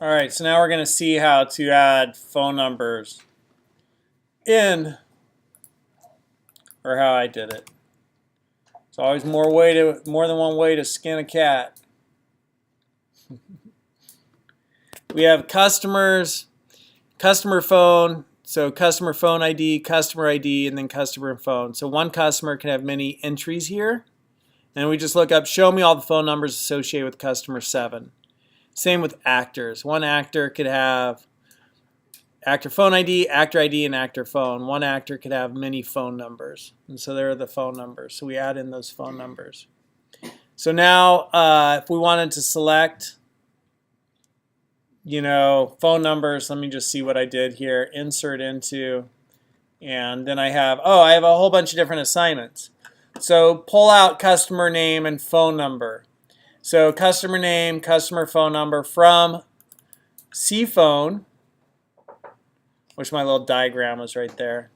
All right, so now we're going to see how to add phone numbers in, or how I did it. There's always more than one way to skin a cat. We have customers, customer phone, so customer phone ID, customer ID, and then customer phone. So one customer can have many entries here. And we just look up, show me all the phone numbers associated with customer 7. Same with actors. One actor could have actor phone ID, and actor phone. One actor could have many phone numbers. And so there are the phone numbers. So we add in those phone numbers. So now if we wanted to select, phone numbers, let me just see what I did here. Insert into, and then I have a whole bunch of different assignments. So pull out customer name and phone number. So customer name, customer phone number from CPhone, which my little diagram was right there.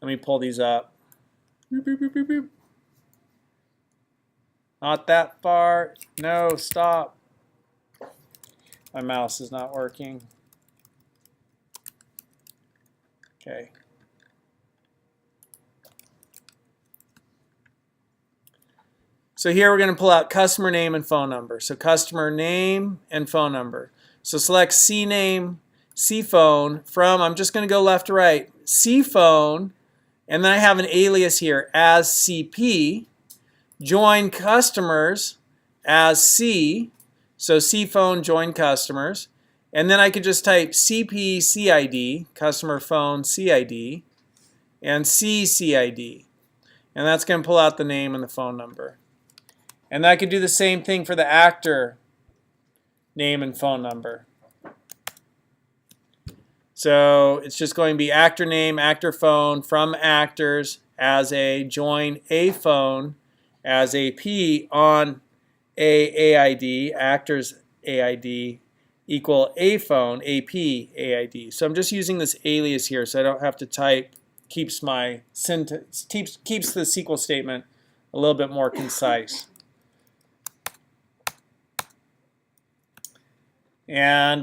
Let me pull these up. Boop, boop, boop, boop, boop. Not that far. No, stop. My mouse is not working. Okay. So here we're going to pull out customer name and phone number. So customer name and phone number. So select CNAME, CPhone from, I'm just going to go left to right, CPhone, and then I have an alias here as CP, join customers as C, so CPhone join customers, and then I could just type CP CID, customer phone CID, and C CID, and that's going to pull out the name and the phone number. And I could do the same thing for the actor name and phone number. So it's just going to be actor name, actor phone from actors as a join a phone as a P on a AID, actors AID equal a phone, AP AID. So I'm just using this alias here so I don't have to type, keeps my sentence, keeps the SQL statement a little bit more concise. And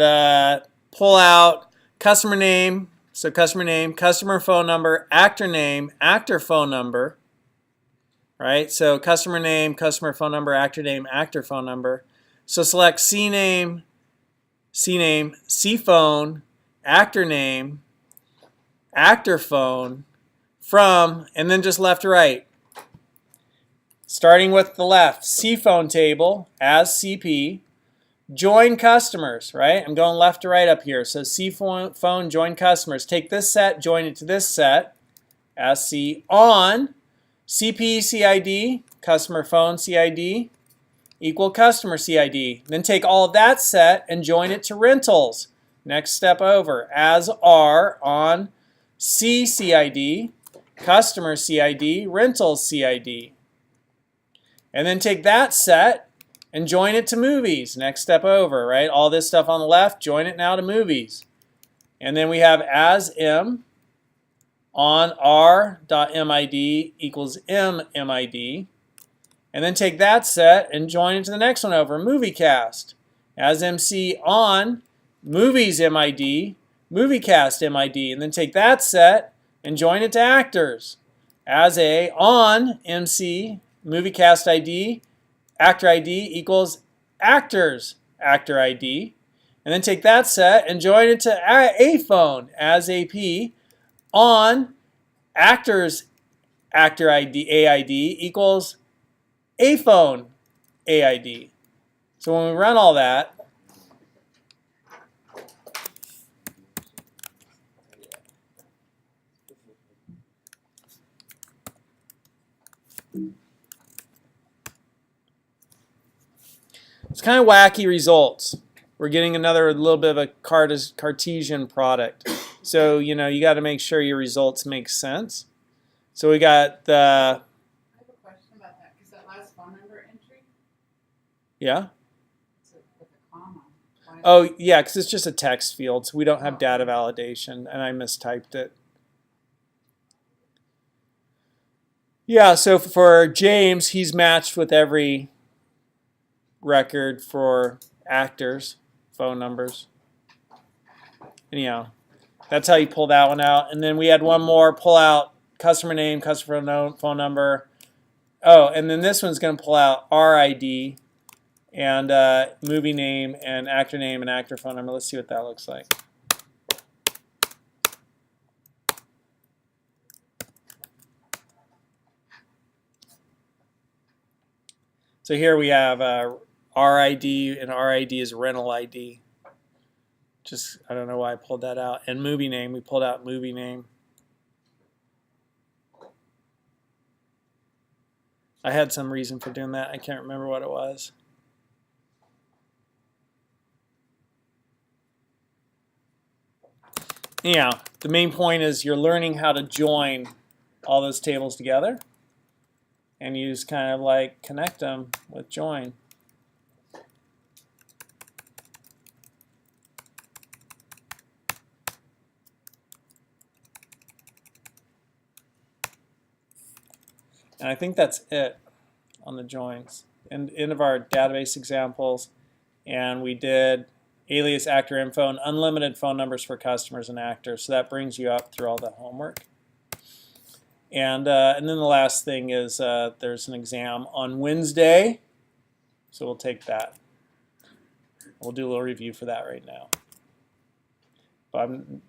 pull out customer name, so customer name, customer phone number, actor name, actor phone number, right? So customer name, customer phone number, actor name, actor phone number. So select CNAME, CPhone, actor name, actor phone, from, and then just left to right. Starting with the left, CPhone table as CP. Join customers, right? I'm going left to right up here. So CPhone, join customers. Take this set, join it to this set as C on CP CID, customer phone CID, equal customer CID. Then take all of that set and join it to rentals. Next step over as R on C CID, customer CID, rentals CID. And then take that set and join it to movies. Next step over, right? All this stuff on the left, join it now to movies. And then we have as M on R.MID equals MMID. And then take that set and join it to the next one over, MovieCast. As MC on movies MID, MovieCast MID. And then take that set and join it to actors. As A on MC, MovieCast ID, actor ID equals actors actor ID, and then take that set and join it to a phone as AP on actors actor ID AID equals a phone AID. So when we run all that, it's kind of wacky results. We're getting another little bit of a Cartesian product. So, you got to make sure your results make sense. So we got the... I have a question about that, because that last phone number entry, Yeah? it's with a comma. Oh, yeah, because it's just a text field, so we don't have data validation, and I mistyped it. Yeah, so for James, he's matched with every record for actors. phone numbers. Anyhow, that's how you pull that one out. And then we had one more, pull out customer name, customer phone number. Oh, and then this one's going to pull out RID and movie name and actor phone number. Let's see what that looks like. So here we have RID, and RID is rental ID. Just, I don't know why I pulled that out. And movie name, we pulled out movie name. I had some reason for doing that. I can't remember what it was. Anyhow, the main point is you're learning how to join all those tables together, and you just kind of like connect them with join. And I think that's it on the joins. And end of our database examples, and we did alias, actor info, and unlimited phone numbers for customers and actors. So that brings you up through all the homework. And then the last thing is there's an exam on Wednesday, so we'll take that. We'll do a little review for that right now. But I'm